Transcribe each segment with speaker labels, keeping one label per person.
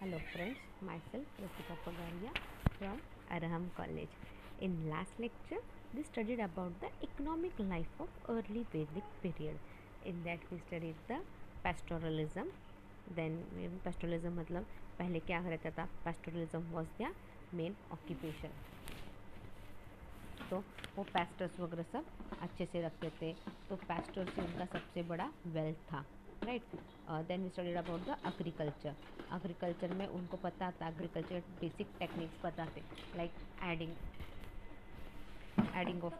Speaker 1: Hello friends, myself Rasika Pagaria from Araham College. In last lecture, we studied about the economic life of early Vedic period. In that we studied the pastoralism. Then pastoralism मतलब पहले क्या रहता था? Pastoralism was their main occupation. तो वो pesters वगैरह सब अच्छे से रखते थे, तो पेस्टर से उनका सबसे बड़ा वेल्थ था, right. Then we studied about the agriculture में उनको पता था, एग्रीकल्चर बेसिक टेक्निक्स पता थे, like adding of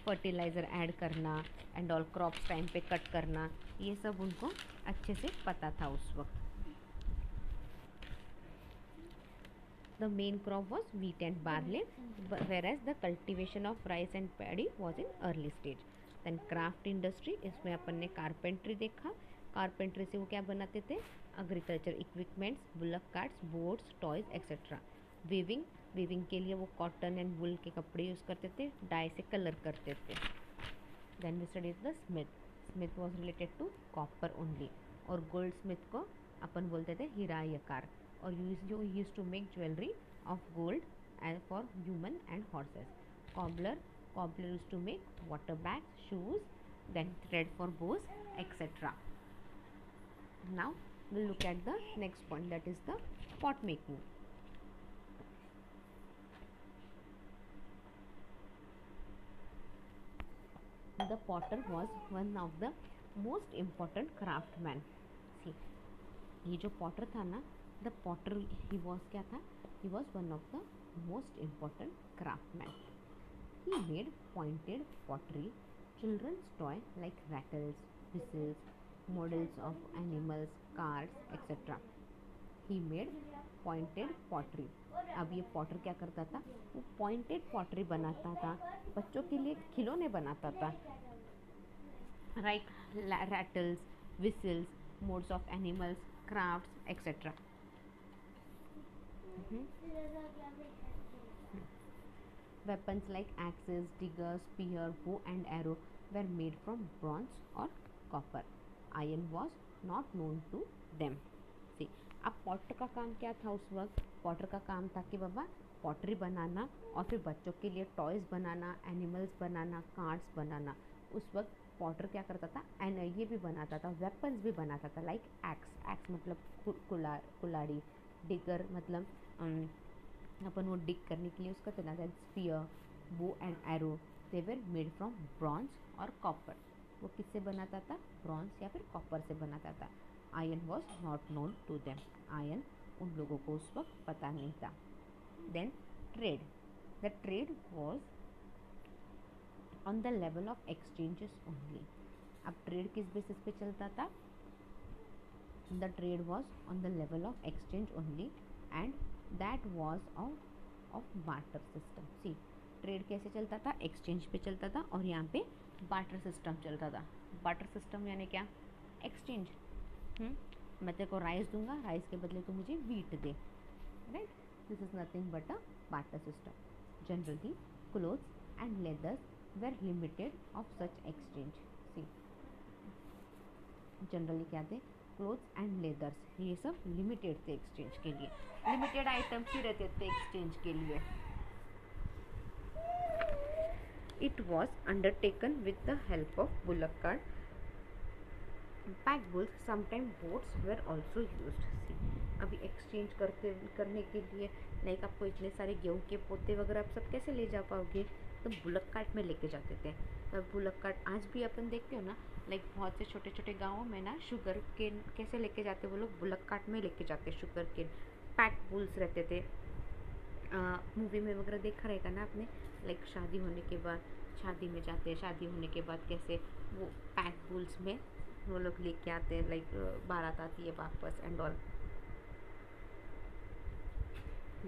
Speaker 1: fertilizer add करना एंड ऑल, क्रॉप्स टाइम पे कट करना, ये सब उनको अच्छे से पता था उस वक्त. The main crop was wheat and barley, whereas the cultivation of rice and paddy was in early stage. Then craft industry, इसमें अपन ने कारपेंट्री देखा. कारपेंट्री से वो क्या बनाते थे? Agriculture equipments, bullock carts, boats, toys etcetera. Weaving के लिए वो कॉटन एंड वुल के कपड़े यूज़ करते थे, डाई से कलर करते थे. Then we studied the smith was related to copper only, और गोल्ड स्मिथ को अपन बोलते थे हीरायकार, or used to make jewelry of gold and for human and horses. Cobbler used to make water bags, shoes, then thread for bows, etc. Now we'll look at the next point, that is the pot making. The potter was one of the most important craftsman. See, ये जो Potter था ना, the Potter he was क्या था? He was one of the most important craftsman. He made pointed pottery, children's toy like rattles, whistles, models of animals, cards, etc. He made pointed pottery. अब ये Potter क्या करता था? वो pointed pottery बनाता था, बच्चों के लिए खिलौने बनाता था, right. Rattles, whistles, modes of animals, crafts, etc. Weapons like axes, diggers, spear, bow and arrow were made from bronze or copper. Iron was not known to them. See, अब Potter का काम क्या था उस वक्त? पॉटर का काम था कि बाबा पॉटरी बनाना और फिर बच्चों के लिए टॉयज़ बनाना, एनिमल्स बनाना, कार्ड्स बनाना. उस वक्त पॉटर क्या करता था? एंड ये भी बनाता था, वेपन्स भी बनाता था, लाइक एक्स मतलब कुल्हाड़ी, डिगर मतलब अपन वो डिग करने के लिए उसका चला था, spear, bow and arrow, they were made from bronze और कॉपर. वो किससे बनाता था? ब्रॉन्ज या फिर कॉपर से बनाता था. Iron was not known to them. Iron उन लोगों को उस वक्त पता नहीं था. Then trade. The trade was on the level of exchanges only. अब ट्रेड किस बेसिस पे चलता था? The trade was on the level of exchange only and that was of barter system. See, trade कैसे चलता था? एक्सचेंज पे चलता था, और यहाँ पे बार्टर सिस्टम चलता था. बार्टर सिस्टम यानी क्या? एक्सचेंज. मैं तेरे को राइस दूंगा, राइस के बदले तू मुझे वीट दे, right. This is nothing but a barter system. Generally clothes and leathers were limited of such exchange. See, generally क्या थे? क्लोथ्स एंड लेदर्स, ये सब लिमिटेड थे एक्सचेंज के लिए. लिमिटेड आइटम्स ही रहते थे एक्सचेंज के लिए. It was undertaken with the help of bullock cart, pack bulls, sometime boats were also used. See, अभी एक्सचेंज करने के लिए लाइक आपको इतने सारे गेहूँ के पोते वगैरह आप सब कैसे ले जा पाओगे? तो बुलक कार्ट में लेके जाते थे. तो बुलक कार्ट आज भी अपन देखते हो ना, लाइक बहुत से छोटे छोटे गाँवों में ना शुगर केन कैसे लेके जाते वो लोग? बुलक कार्ट में लेके जाते. शुगर केन, पैक बुल्स रहते थे. मूवी में वगैरह देखा रहेगा ना आपने, लाइक शादी होने के बाद शादी में जाते हैं, शादी होने के बाद कैसे वो पैक बुल्स में वो लोग लेके आते हैं, लाइक बारात आती है वापस एंड ऑल.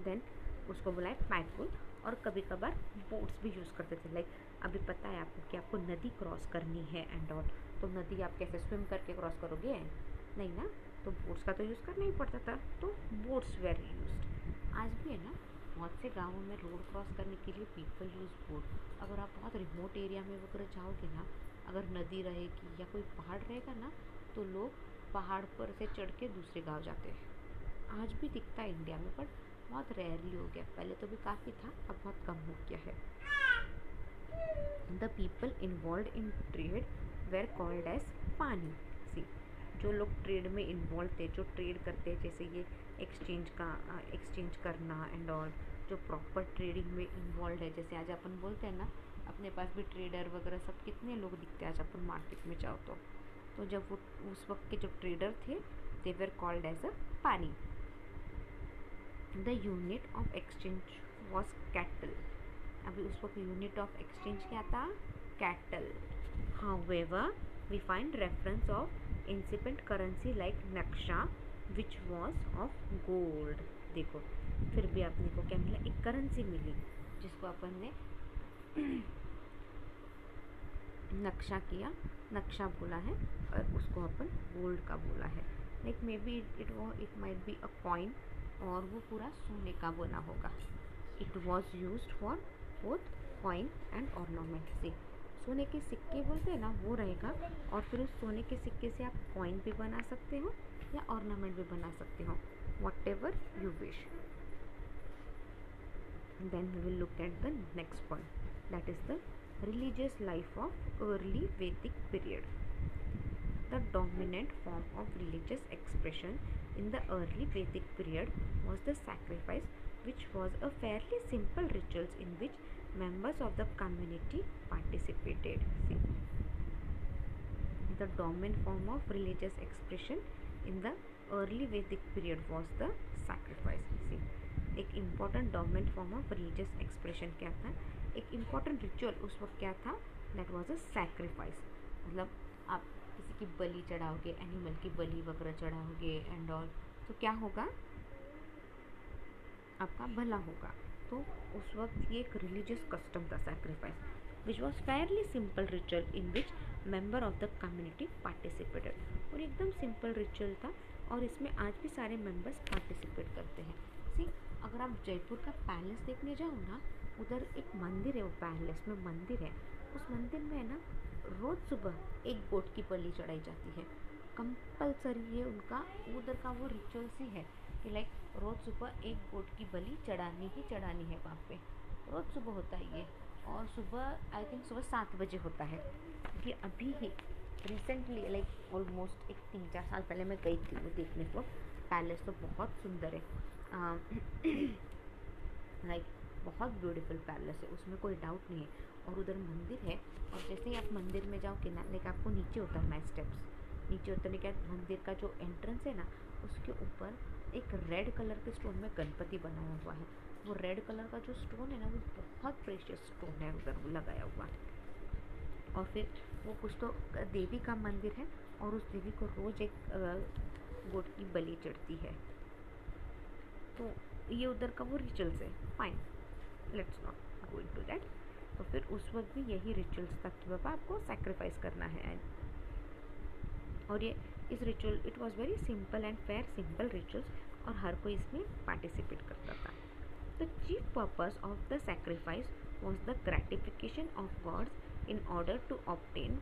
Speaker 1: देन उसको बुलाए पैक बुल. और कभी कभार बोट्स भी यूज़ करते थे. लाइक अभी पता है आपको कि आपको नदी क्रॉस करनी है एंड ऑल, तो नदी आप कैसे स्विम करके क्रॉस करोगे? नहीं ना, तो बोट्स का तो यूज़ करना ही पड़ता था, तो बोट्स वेर यूज्ड. आज भी है ना, बहुत से गाँवों में रोड क्रॉस करने के लिए पीपल यूज़ बोट. अगर आप बहुत रिमोट एरिया में वगैरह जाओगे ना, अगर नदी रहेगी या कोई पहाड़ रहेगा ना, तो लोग पहाड़ पर से चढ़ के दूसरे गांव जाते हैं। आज भी दिखता है इंडिया में, बट बहुत रेयरली हो गया। पहले तो भी काफ़ी था, अब बहुत कम हो गया है। The people involve in trade were called as Pani. See, जो लोग ट्रेड में इन्वॉल्व थे, जो ट्रेड करते हैं, जैसे ये एक्सचेंज करना एंड ऑल, जो प्रॉपर ट्रेडिंग में इन्वॉल्व है, जैसे आज अपन बोलते हैं ना, अपने पास भी ट्रेडर वगैरह सब कितने लोग दिखते हैं आज अपन मार्केट में जाओ तो जब वो उस वक्त के जो ट्रेडर थे, दे वर कॉल्ड एज अ पानी। The unit of exchange was cattle. अभी उस वक्त यूनिट ऑफ एक्सचेंज क्या था? Cattle. However, we find reference of incipient currency like नक्शा which was of gold। देखो, फिर भी अपने को क्या मिला? एक करेंसी मिली जिसको अपन ने नक्शा किया, नक्शा बोला है, और उसको अपन गोल्ड का बोला है। Like may B it might be a coin, और वो पूरा सोने का बना होगा। It was used for both coin and ornament. से सोने के सिक्के बोलते हैं ना, वो रहेगा, और फिर उस सोने के सिक्के से आप कॉइन भी बना सकते हो या ऑर्नामेंट भी बना सकते हो, whatever you wish. Then we will look at the next point, that is the religious life of early Vedic period. The dominant form of religious expression in the early Vedic period was the sacrifice, which was a fairly simple ritual in which members of the community participated. See, the dominant form of religious expression in the early Vedic period was the sacrifice. See, एक important dominant form of religious expression क्या था? एक important ritual उस वक्त क्या था? That was a sacrifice. मतलब आप किसी की बलि चढ़ाओगे, एनिमल की बलि वगैरह चढ़ाओगे एंड ऑल, तो क्या होगा? आपका भला होगा। तो उस वक्त ये एक रिलीजियस कस्टम था, sacrifice, which was Fairlie simple ritual in which member of the community participated. और एकदम सिंपल रिचुअल था, और इसमें आज भी सारे मेंबर्स पार्टिसिपेट करते हैं। सी, अगर आप जयपुर का पैलेस देखने जाओ ना, उधर एक मंदिर है, वो पैलेस में मंदिर है, उस मंदिर में है ना, रोज़ सुबह एक गोट की बलि चढ़ाई जाती है। कंपलसरी है उनका, उधर का वो रिचुअल्स ही है कि लाइक रोज़ सुबह एक गोट की बलि चढ़ानी ही चढ़ानी है वहाँ पे। रोज़ सुबह होता है ये, और सुबह आई थिंक सुबह 7 बजे होता है। ये अभी ही रिसेंटली, लाइक ऑलमोस्ट एक 3-4 साल पहले मैं गई थी वो देखने को। पैलेस तो बहुत सुंदर है, लाइक बहुत ब्यूटीफुल पैलेस है, उसमें कोई डाउट नहीं है। और उधर मंदिर है, और जैसे ही आप मंदिर में जाओगे ना, लाइक आपको नीचे उतरना है स्टेप्स। नीचे उतरने के बाद मंदिर का जो एंट्रेंस है ना, उसके ऊपर एक रेड कलर के स्टोन में गणपति बनाया हुआ है। वो रेड कलर का जो स्टोन है ना, वो बहुत प्रेशियस स्टोन है उधर वो लगाया हुआ। और फिर वो कुछ तो देवी का मंदिर है, और उस देवी को रोज़ एक गोट की बलि चढ़ती है। तो ये उधर का वो रिचुअल्स है। Fine, let's not go into that. तो फिर उस वक्त भी यही रिचुअल्स था कि बाबा आपको सैक्रिफाइस करना है। और ये इस ritual, it was very simple and fair simple rituals, और हर कोई इसमें पार्टिसिपेट करता था। The chief purpose of the sacrifice was the gratification of gods in order to obtain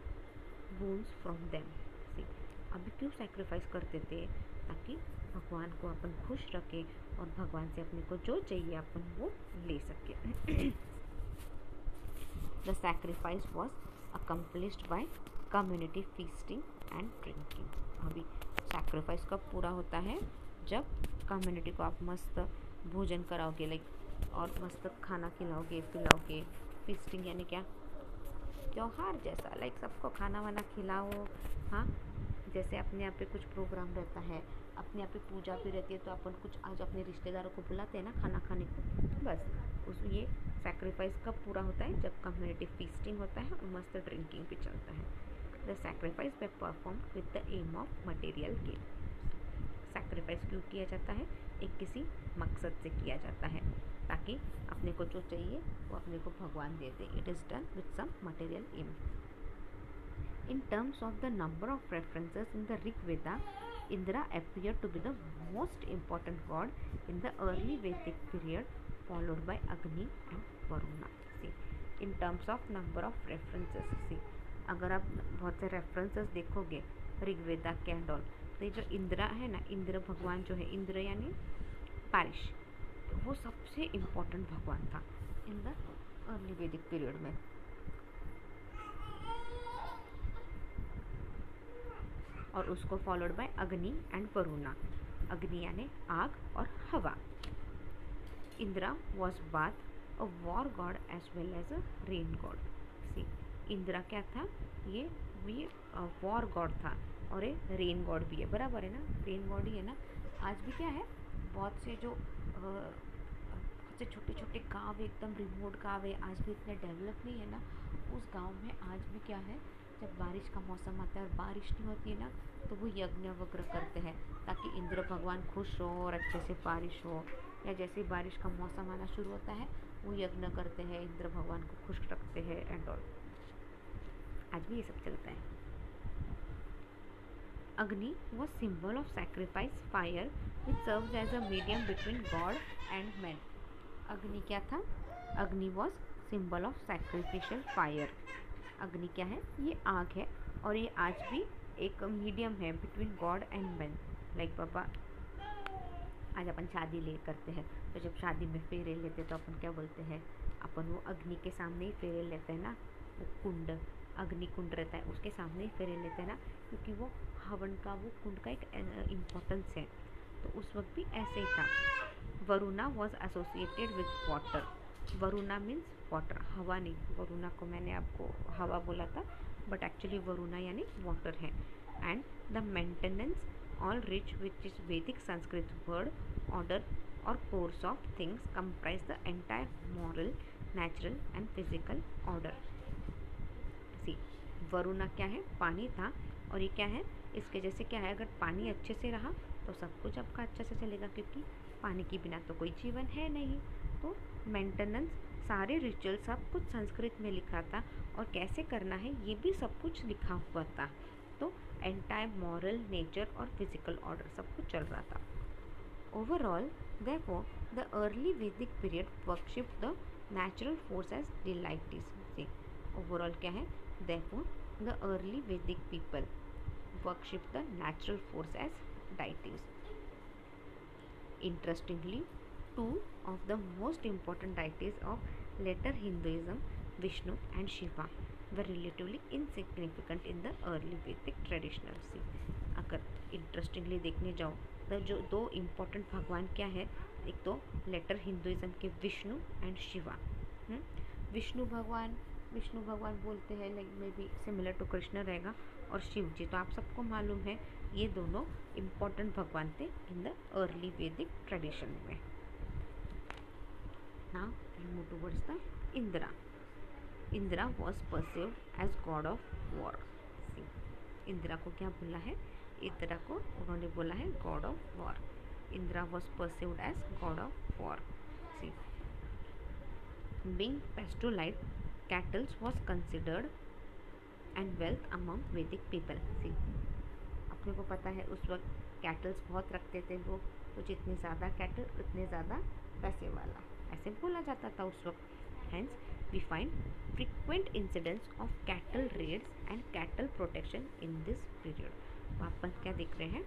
Speaker 1: boons from them. See, अभी क्यों सैक्रिफाइस करते थे? ताकि भगवान को अपन खुश रखें, और भगवान से अपने को जो चाहिए अपन वो ले सके। The sacrifice was accomplished by community feasting and drinking. अभी सैक्रिफाइस कब पूरा होता है? जब कम्युनिटी को आप मस्त भोजन कराओगे, लाइक, और मस्त खाना खिलाओगे पिलाओगे। फीस्टिंग यानी क्या? त्योहार जैसा, लाइक सबको खाना वाना खिलाओ। हाँ, जैसे अपने यहाँ पे कुछ प्रोग्राम रहता है, अपने यहाँ पे पूजा भी रहती है, तो अपन कुछ आज अपने रिश्तेदारों को बुलाते हैं ना खाना खाने को, बस उस ये सैक्रिफाइस कब पूरा होता है? जब कम्युनिटी फीस्टिंग होता है और मस्त ड्रिंकिंग भी चलता है। The sacrifice were perform with the aim of material gain. Sacrifice क्यों किया जाता है? एक किसी मकसद से किया जाता है, ताकि अपने को जो चाहिए वो अपने को भगवान दे दे। It is done with some material um. In terms of the number of references in the Rig Veda, Indra appeared to be the most important god in the early Vedic period, followed by Agni and Varuna. See, in terms of number of references, see, अगर आप बहुत से references देखोगे ऋग्वेदा के and all, तो जो इंद्र है ना, इंद्र भगवान जो है, इंद्र यानी बारिश, वो सबसे इम्पोर्टेंट भगवान था in the early Vedic period में। और उसको followed by Agni and Varuna. Agni यानी आग और हवा। Indra was both a war god as well as a rain god. See, Indra क्या था, ये भी वॉर गॉड था और ये रेन गॉड भी है, बराबर है ना, रेन गॉड ही है ना। आज भी क्या है, बहुत से जो से छोटे छोटे गांव, एकदम रिमोट गांव है, आज भी इतने डेवलप नहीं है ना, उस गांव में आज भी क्या है, जब बारिश का मौसम आता है और बारिश नहीं होती है ना, तो वो यज्ञ वग्र करते हैं ताकि इंद्र भगवान खुश हो और अच्छे से बारिश हो। या जैसे बारिश का मौसम आना शुरू होता है, वो यज्ञ करते हैं, इंद्र भगवान को खुश रखते हैं एंड ऑल। आज भी ये सब चलता है। अग्नि was symbol of sacrifice fire which serves as a medium between God and man. अग्नि क्या था, अग्नि was symbol of sacrificial fire. अग्नि क्या है, ये आग है और ये आज भी एक मीडियम है between God and man. Like पापा, आज अपन शादी ले करते हैं, तो जब शादी में फेरे लेते तो अपन क्या बोलते हैं, अपन वो अग्नि के सामने ही फेरे लेते हैं ना, वो कुंड, अग्नि कुंड रहता है, उसके सामने ही फेरे लेते हैं ना, क्योंकि वो हवन का, वो कुंड का एक इम्पोर्टेंस है। तो उस वक्त भी ऐसे ही था। Varuna was associated with water. Varuna means water, हवा नहीं। वरुणा को मैंने आपको हवा बोला था, बट एक्चुअली वरुणा यानी वाटर है। And the maintenance all rich which is Vedic Sanskrit word order or course of things comprise the entire moral, natural and physical order. See, Varuna क्या है, पानी था, और ये क्या है, इसके जैसे क्या है, अगर पानी अच्छे से रहा तो सब कुछ आपका अच्छे से चलेगा, क्योंकि पानी के बिना तो कोई जीवन है नहीं। तो मेंटेनेंस, सारे रिचुअल सब कुछ संस्कृत में लिखा था, और कैसे करना है ये भी सब कुछ लिखा हुआ था। तो एंटायर मॉरल, नेचर और फिजिकल ऑर्डर सब कुछ चल रहा था। Overall therefore the early Vedic period worshipped the natural force as deities. See, overall क्या है, therefore the early Vedic people worshipped the natural force as deities. Interestingly, two of the most important deities of later Hinduism, Vishnu and Shiva, were relatively insignificant in the early Vedic traditional. See, अगर interestingly देखने जाओ तो जो दो important भगवान क्या है, एक तो लेटर हिंदुइज्म के विष्णु एंड शिवा। विष्णु भगवान बोलते हैं, like may be similar to Krishna रहेगा, और शिव जी तो आप सबको मालूम है, ये दोनों इम्पोर्टेंट भगवान थे in the early Vedic tradition में। Now we move towards the Indra. Indra was perceived as god of war. Indra को क्या बोला है, इंद्रा को उन्होंने बोला है god of war. Indra was perceived as god of war. See, being pastoralist, cattles was considered and wealth among Vedic people. See, अपने को पता है उस वक्त कैटल्स बहुत रखते थे लोग, तो जितने ज़्यादा कैटल उतने ज़्यादा पैसे वाला, ऐसे बोला जाता था उस वक्त। Hence we find frequent incidents of cattle raids and cattle protection in this period. तो अपन क्या देख रहे हैं,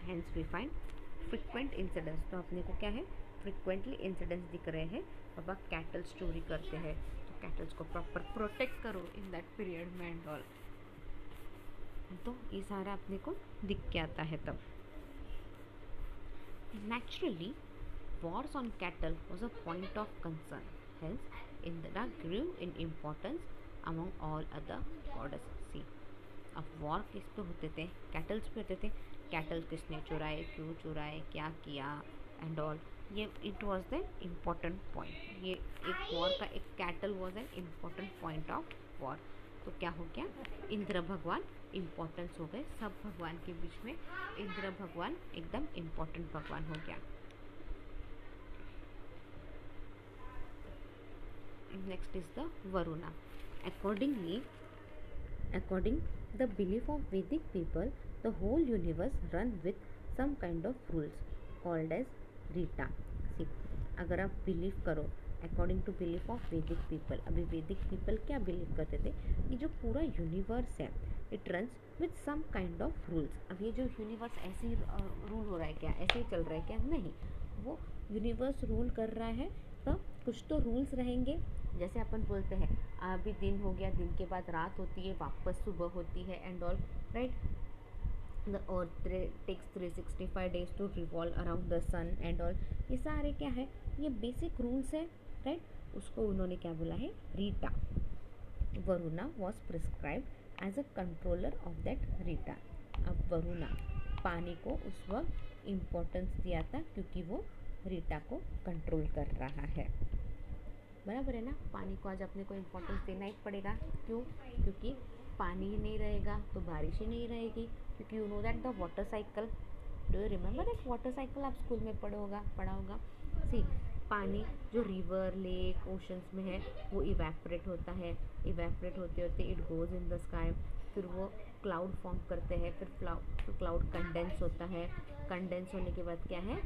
Speaker 1: hence we find frequent incidents, तो अपने को क्या है, frequently incidents दिख रहे हैं, बाबा कैटल चोरी करते हैं, तो कैटल्स को प्रॉपर प्रोटेक्ट करो इन दैट पीरियड में एंड ऑल। तो ये सारा अपने को दिख के आता है तब। Naturally, wars on cattle was a point of concern. Hence, Indra grew in importance among all other goddesses. See, अब वॉर किस पे होते थे, कैटल्स पे होते थे। कैटल किसने चुराए, क्यों चुराए, क्या किया एंड ऑल, ये it was the important point. ये एक वॉर का, एक cattle was an important point of war. तो क्या हो गया, इंद्र भगवान इम्पोर्टेंस हो गए, सब भगवान के बीच में इंद्र भगवान एकदम इम्पोर्टेंट भगवान हो गया। Next is the Varuna. According the belief of Vedic people, the whole universe run with some kind of rules called as Rita. See, अगर आप बिलीव करो अकॉर्डिंग टू बिलीफ ऑफ वैदिक पीपल, अभी वैदिक पीपल क्या बिलीव करते थे कि जो पूरा यूनिवर्स है it runs with some kind of rules. अब ये जो यूनिवर्स ऐसे ही रूल हो रहा है क्या, ऐसे ही चल रहा है क्या, नहीं, वो यूनिवर्स रूल कर रहा है तो कुछ तो रूल्स रहेंगे। जैसे अपन बोलते हैं अभी दिन हो गया, दिन के बाद रात होती है, वापस सुबह होती है and all, right. The earth takes 365 days to revolve around the sun and all, ये सारे क्या है, ये बेसिक रूल्स है, राइट। उसको उन्होंने क्या बोला है, Rita. Varuna was prescribed as a controller of that Rita. अब वरुणा, पानी को उस वक्त इम्पोर्टेंस दिया था क्योंकि वो रीटा को कंट्रोल कर रहा है, बराबर है ना। पानी को आज अपने को इम्पोर्टेंस देना ही पड़ेगा, क्यों, क्योंकि पानी ही नहीं रहेगा तो बारिश ही नहीं रहेगी, क्योंकि you know that the water cycle, do you remember that water cycle, आप स्कूल में पढ़ा होगा। सी, पानी जो रिवर लेक ओशंस में है वो इवेपोरेट होता है, इवेपोरेट होते होते it goes in the sky, फिर वो क्लाउड फॉर्म करते हैं, फिर क्लाउड कंडेंस होता है, कंडेंस होने के बाद क्या है,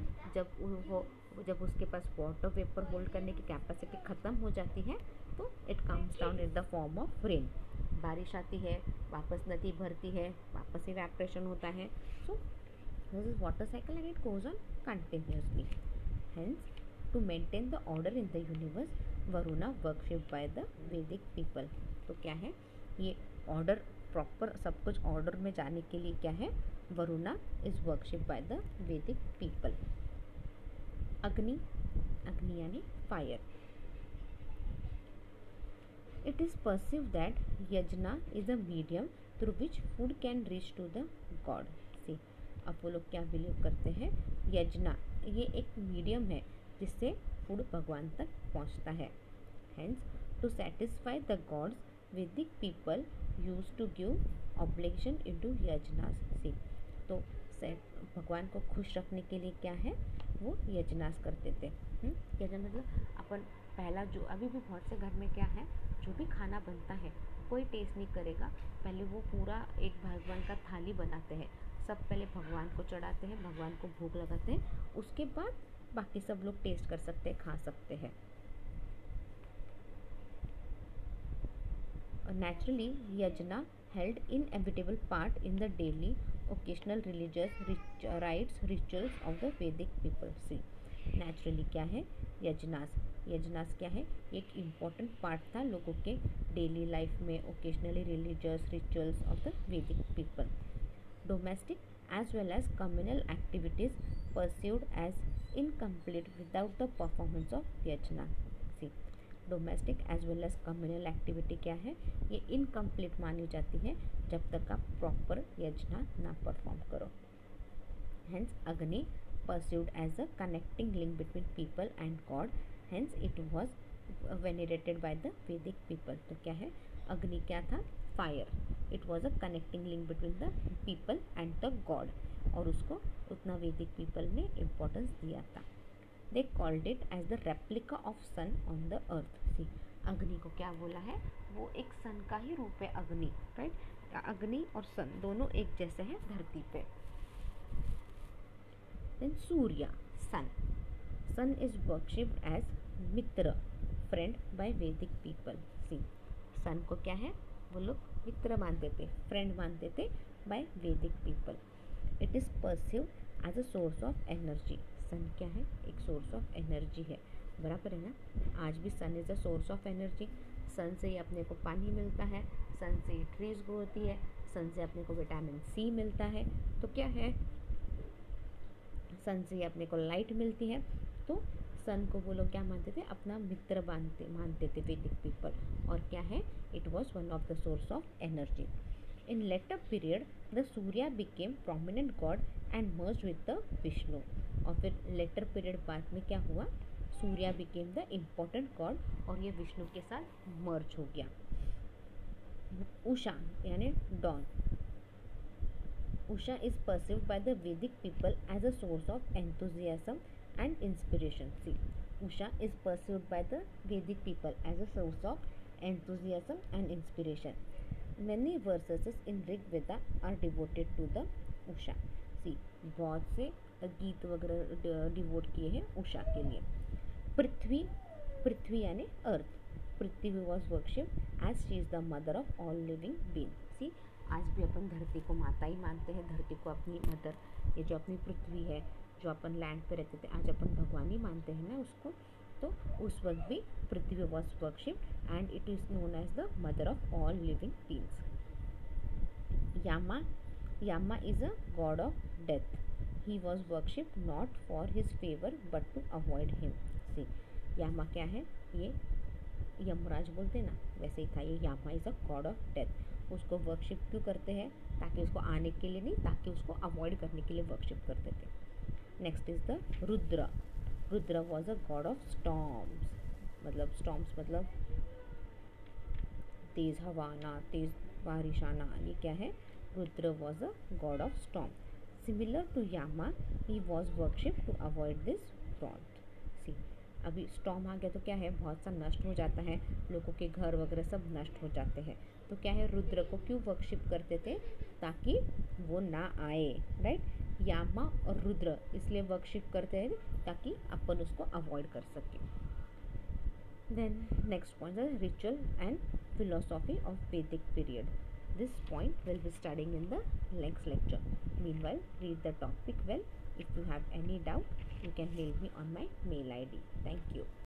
Speaker 1: जब उसके पास वाटर वेपर होल्ड करने की कैपेसिटी ख़त्म हो जाती है तो it comes down in the form of rain, बारिश आती है, वापस नदी भरती है, वापस इवेपोरेशन होता है। So this is water cycle and it goes on continuously. Hence to maintain the order in the universe Varuna workship by the Vedic people. तो क्या है, ये ऑर्डर प्रॉपर सब कुछ ऑर्डर में जाने के लिए क्या है, Varuna is worship by the Vedic people. अग्नि, अग्नि यानी fire. It is perceived that yajna is a medium through which food can reach to the god. See, अब वो लोग क्या बिलीव करते हैं, यजना ये एक मीडियम है जिससे फूड भगवान तक पहुंचता है। Hence, to satisfy the gods, Vedic people used to give oblation into yajnas. See, तो भगवान को खुश रखने के लिए क्या है, वो यजनास करते थे। यजन मतलब अपन पहला जो अभी भी बहुत से घर में क्या है, जो भी खाना बनता है कोई टेस्ट नहीं करेगा, पहले वो पूरा एक भगवान का थाली बनाते हैं, सब पहले भगवान को चढ़ाते हैं, भगवान को भोग लगाते हैं, उसके बाद बाकी सब लोग टेस्ट कर सकते हैं, खा सकते हैं। Naturally, yajna held inevitable part in the daily, occasional religious rites, rituals of the Vedic people. See, naturally क्या है, यजनास, यजनास क्या है, एक इम्पॉर्टेंट पार्ट था लोगों के डेली लाइफ में, occasionally religious rituals of the Vedic people. Domestic as well as communal activities pursued as incomplete without the performance of yajna. See, domestic as well as communal activity क्या है, ये इनकम्प्लीट मानी जाती है जब तक आप प्रॉपर यजना ना परफॉर्म करो। हेंस अग्नि pursued as a connecting link between people and God, hence it was venerated by the Vedic people. तो क्या है, अग्नि क्या था, fire, it was a connecting link between the people and the god, और उसको उतना वैदिक पीपल ने इम्पोर्टेंस दिया था। They called it as the replica of sun on the earth. See, Agni को क्या बोला है, वो एक सन का ही रूप है अग्नि, राइट। अग्नि और सन दोनों एक जैसे हैं धरती पे। Then Surya, sun. Sun is worshipped as Mitra, friend by Vedic people. See, sun को क्या है, वो लोग मित्र मानते थे, फ्रेंड मानते थे by Vedic people. It is perceived as a source of energy. sun क्या है, एक source of energy है, बराबर है ना। आज भी sun is a source of energy. sun से ही अपने को पानी मिलता है, sun से ही trees ग्रो होती है, sun से अपने को विटामिन सी मिलता है। तो क्या है, सन से ही अपने को लाइट मिलती है। तो सन को वो लोग क्या मानते थे, अपना मित्र मानते थे वैदिक पीपल, और क्या है, it was one of the source of energy. In letter period the Surya became prominent God and merge with the Vishnu. और फिर लेटर पीरियड बाद में क्या हुआ, Surya became the important God और ये विष्णु के साथ मर्ज हो गया। उषा यानी don, Usha is perceived by the Vedic people as a source of enthusiasm and inspiration. See, Usha is perceived by the Vedic people as a source of enthusiasm and inspiration. Many verses in Rig Veda are devoted to the Usha. See, बहुत से गीत वगैरह devote किए हैं उषा के लिए। पृथ्वी पृथ्वी यानी earth, Prithvi was worship as she is the mother of all living being. See, आज भी अपन धरती को माता ही मानते हैं, धरती को अपनी मदर, ये जो अपनी पृथ्वी है, जो अपन लैंड पे रहते थे, आज अपन भगवान ही मानते हैं ना उसको। तो उस वक्त भी Prithvi was worship and it is known as the mother of all living beings. Yama is a god of death. He was worshipped not for his favor but to avoid him. See, Yama क्या है? ये यमराज बोलते ना, वैसे ही था ये। Yama is a god of death. उसको वर्शिप क्यों करते हैं? ताकि उसको आने के लिए नहीं, ताकि उसको अवॉइड करने के लिए वर्शिप करते थे। Next is the Rudra. Rudra was a god of storms, मतलब स्टॉर्म्स मतलब तेज़ हवा आना, तेज़ बारिश आना, ये क्या है? Rudra was a god of storm. Similar to Yama he was worship to avoid this wrath. See, अभी स्टॉर्म आ गया तो क्या है, बहुत सा नष्ट हो जाता है, लोगों के घर वगैरह सब नष्ट हो जाते हैं। तो क्या है, रुद्र को क्यों वर्शिप करते थे? ताकि वो ना आए, राइट। यामा और रुद्र इसलिए वर्शिप करते हैं ताकि अपन उसको अवॉइड कर सकें। Then next point is ritual and philosophy of Vedic period. This point we'll be studying in the next lecture. Meanwhile, read the topic well. If you have any doubt, you can mail me on my mail ID. Thank you.